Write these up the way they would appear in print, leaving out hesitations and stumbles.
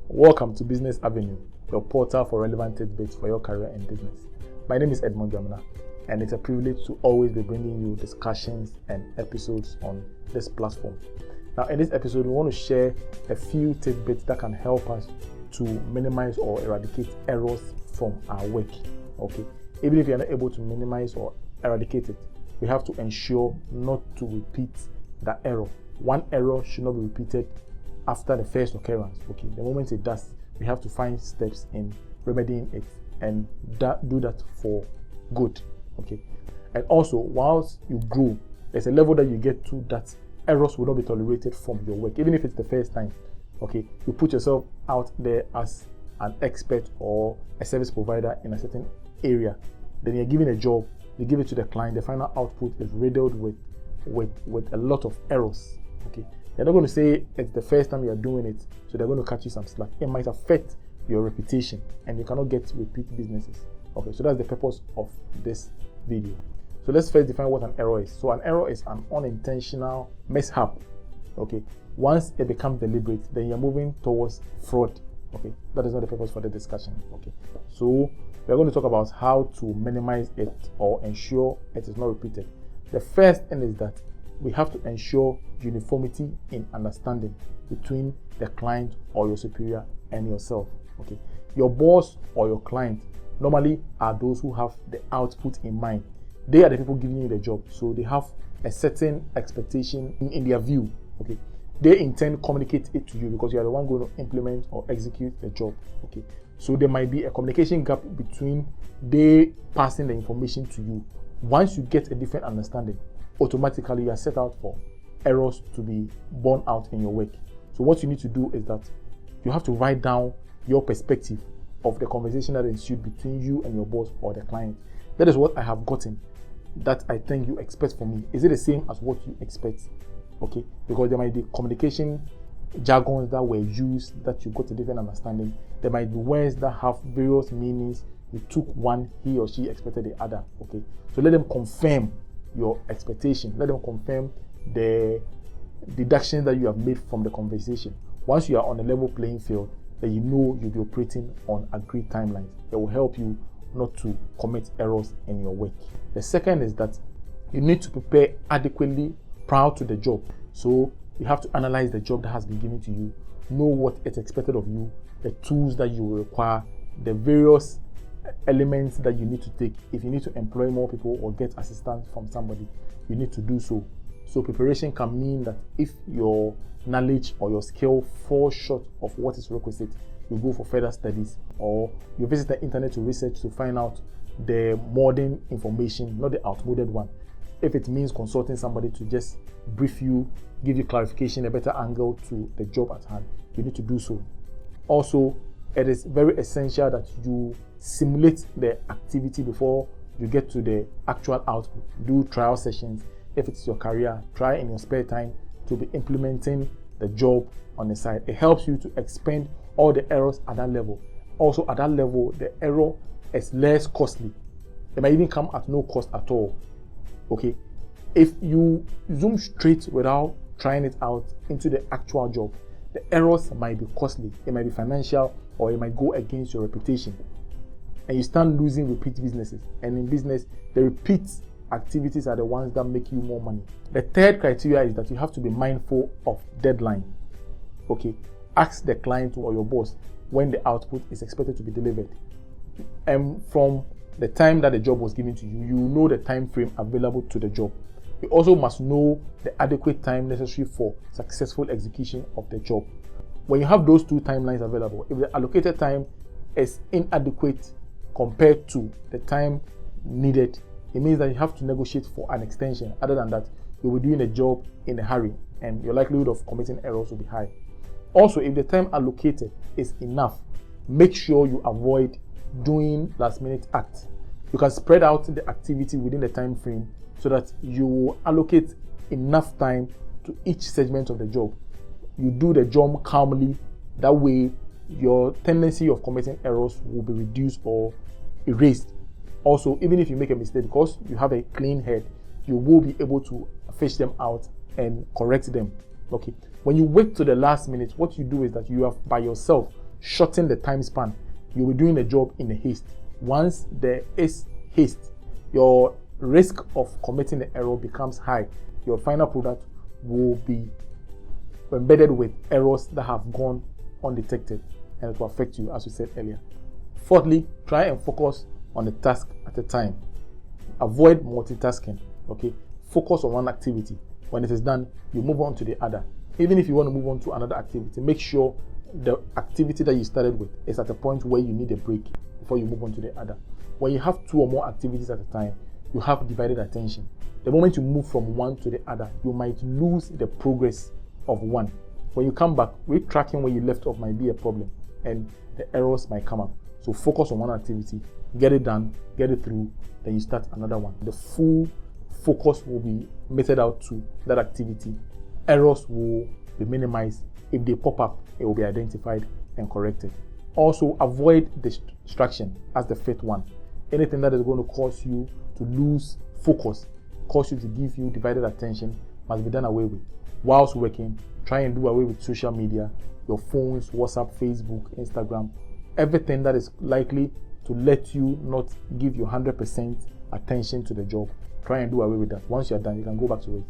Welcome to Business Avenue, your portal for relevant tidbits for your career and business. My name is Edmond Jamina, and it's a privilege to always be bringing you discussions and episodes on this platform. Now, in this episode, we want to share a few tidbits that can help us to minimize or eradicate errors from our work. Okay, even if you're not able to minimize or eradicate it, we have to ensure not to repeat that error. One error should not be repeated after the first occurrence. Okay, the moment it does, we have to find steps in remedying it and do that for good. Okay, and also, whilst you grow, there's a level that you get to that errors will not be tolerated from your work, even if it's the first time. Okay, you put yourself out there as an expert or a service provider in a certain area, then you're given a job, you give it to the client, the final output is riddled with a lot of errors. Okay, they're not going to say it's the first time you're doing it, so they're going to cut you some slack. It might affect your reputation and you cannot get repeat businesses. Okay, so that's the purpose of this video. So let's first define what an error is. So an error is an unintentional mishap. Okay, once it becomes deliberate, then you're moving towards fraud. Okay, that is not the purpose for the discussion. Okay, so we're going to talk about how to minimize it or ensure it is not repeated. The first thing is that we have to ensure uniformity in understanding between the client or your superior and yourself. Okay, your boss or your client normally are those who have the output in mind. They are the people giving you the job, so they have a certain expectation in their view. Okay, they intend to communicate it to you because you are the one going to implement or execute the job. Okay, so there might be a communication gap between they passing the information to you. Once you get a different understanding, automatically you are set out for errors to be borne out in your work. So what you need to do is that you have to write down your perspective of the conversation that ensued between you and your boss or the client. That is what I have gotten that I think you expect from me. Is it the same as what you expect? Okay, because there might be communication jargons that were used that you got a different understanding. There might be words that have various meanings. You took one, he or she expected the other. Okay, so let them confirm your expectation. Let them confirm the deductions that you have made from the conversation. Once you are on a level playing field, then you know you'll be operating on agreed timelines. It will help you not to commit errors in your work. The second is that you need to prepare adequately prior to the job. So you have to analyze the job that has been given to you, know what is expected of you, the tools that you will require, the various elements that you need to take. If you need to employ more people or get assistance from somebody, you need to do so. So preparation can mean that if your knowledge or your skill falls short of what is requisite, you go for further studies or you visit the internet to research to find out the modern information, not the outmoded one. If it means consulting somebody to just brief you, give you clarification, a better angle to the job at hand, you need to do so. Also, it is very essential that you simulate the activity before you get to the actual output. Do trial sessions. If it's your career, try in your spare time to be implementing the job on the side. It helps you to expend all the errors at that level. Also, at that level, the error is less costly. It might even come at no cost at all. Okay, if you zoom straight without trying it out into the actual job, the errors might be costly. It might be financial or it might go against your reputation. And you start losing repeat businesses. And in business, the repeat activities are the ones that make you more money. The third criteria is that you have to be mindful of deadline. Okay, ask the client or your boss when the output is expected to be delivered. And from the time that the job was given to you, you know the time frame available to the job. You also must know the adequate time necessary for successful execution of the job. When you have those two timelines available, if the allocated time is inadequate compared to the time needed, it means that you have to negotiate for an extension. Other than that, you'll be doing a job in a hurry and your likelihood of committing errors will be high. Also, if the time allocated is enough, make sure you avoid doing last minute acts. You can spread out the activity within the time frame so that you allocate enough time to each segment of the job. You do the job calmly. That way, your tendency of committing errors will be reduced or erased. Also, even if you make a mistake, because you have a clean head, you will be able to fish them out and correct them. Okay. When you wait to the last minute, what you do is that you have by yourself shorten the time span. You'll be doing the job in a haste. Once there is haste, your risk of committing the error becomes high. Your final product will be embedded with errors that have gone undetected, and it will affect you, as we said earlier. Fourthly, try and focus on the task at a time. Avoid multitasking. Okay, focus on one activity. When it is done, you move on to the other. Even if you want to move on to another activity, make sure the activity that you started with is at a point where you need a break before you move on to the other. When you have 2 or more activities at a time, you have divided attention. The moment you move from one to the other, you might lose the progress of one. When you come back, retracking where you left off might be a problem, and the errors might come up. So focus on one activity, get it done, get it through, then you start another one. The full focus will be meted out to that activity. Errors will be minimized. If they pop up, it will be identified and corrected. Also, avoid distraction as the 5th one. Anything that is going to cause you to lose focus, cause you to give you divided attention, must be done away with. Whilst working, try and do away with social media, your phones, WhatsApp, Facebook, Instagram, everything that is likely to let you not give your 100% attention to the job. Try and do away with that. Once you are done, you can go back to it.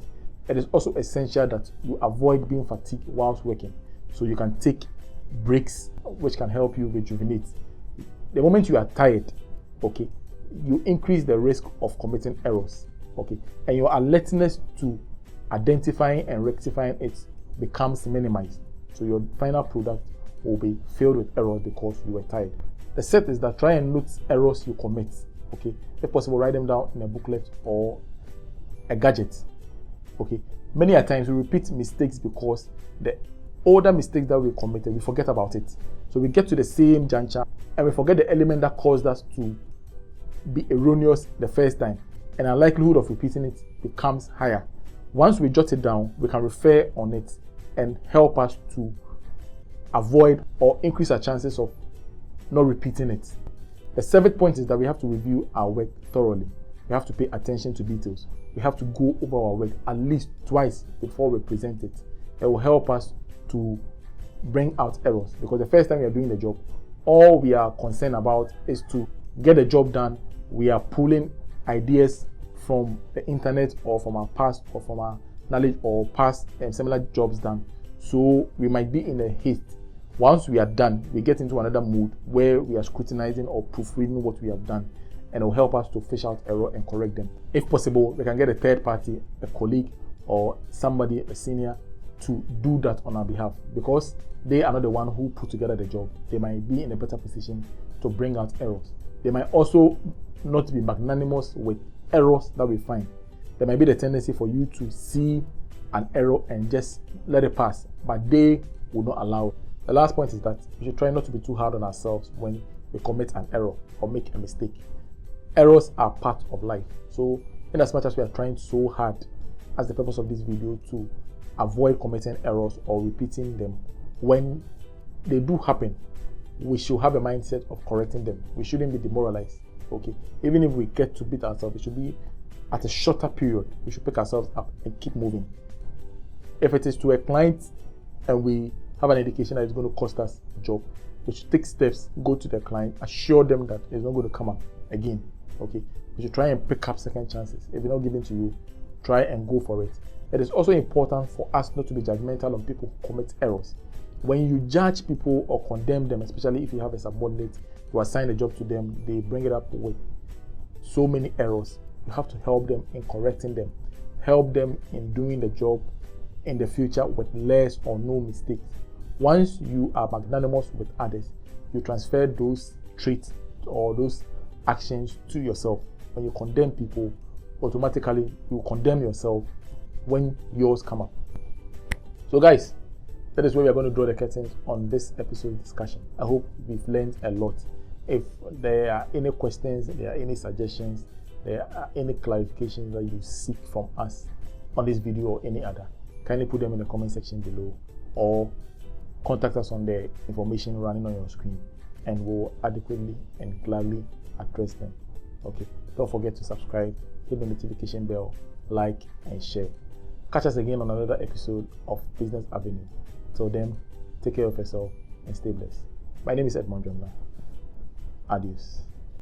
It is also essential that you avoid being fatigued whilst working, so you can take breaks which can help you rejuvenate. The moment you are tired, okay, you increase the risk of committing errors, okay, and your alertness to identifying and rectifying it becomes minimized. So your final product will be filled with errors because you were tired. The 6th is that try and note errors you commit. Okay, if possible, write them down in a booklet or a gadget. Okay, many a times we repeat mistakes because the older mistakes that we committed, we forget about it. So we get to the same juncture and we forget the element that caused us to be erroneous the first time, and our likelihood of repeating it becomes higher. Once we jot it down, we can refer on it and help us to avoid or increase our chances of not repeating it. The 7th point is that we have to review our work thoroughly. We have to pay attention to details. We have to go over our work at least twice before we present it. It will help us to bring out errors, because the first time we are doing the job, all we are concerned about is to get the job done. We are pulling ideas from the internet or from our past or from our knowledge or past similar jobs done. So we might be in a haste. Once we are done, we get into another mood where we are scrutinizing or proofreading what we have done, and it will help us to fish out error and correct them. If possible, we can get a third party, a colleague or somebody, a senior, to do that on our behalf, because they are not the one who put together the job. They might be in a better position to bring out errors. They might also not be magnanimous with errors that we find. There might be the tendency for you to see an error and just let it pass, but they will not allow it. The last point is that we should try not to be too hard on ourselves when we commit an error or make a mistake. Errors are part of life. So in as much as we are trying so hard, as the purpose of this video, to avoid committing errors or repeating them, when they do happen, we should have a mindset of correcting them. We shouldn't be demoralized. Okay, even if we get to beat ourselves, it should be at a shorter period. We should pick ourselves up and keep moving. If it is to a client and we have an indication that it's going to cost us a job, we should take steps, go to the client, assure them that it's not going to come up again. Okay, we should try and pick up second chances. If it's not given to you, try and go for it. It is also important for us not to be judgmental on people who commit errors. When you judge people or condemn them, especially if you have a subordinate, you assign a job to them, they bring it up with so many errors, you have to help them in correcting them. Help them in doing the job in the future with less or no mistakes. Once you are magnanimous with others, you transfer those traits or those actions to yourself. When you condemn people, automatically you condemn yourself when yours come up. So guys, that is where we are going to draw the curtains on this episode discussion. I hope we've learned a lot. If there are any questions, there are any suggestions, there are any clarifications that you seek from us on this video or any other, kindly put them in the comment section below, or contact us on the information running on your screen, and we'll adequately and gladly address them. Okay, don't forget to subscribe, hit the notification bell, like and share. Catch us again on another episode of Business Avenue. Till then, take care of yourself and stay blessed. My name is Edmond Jamla. Adios.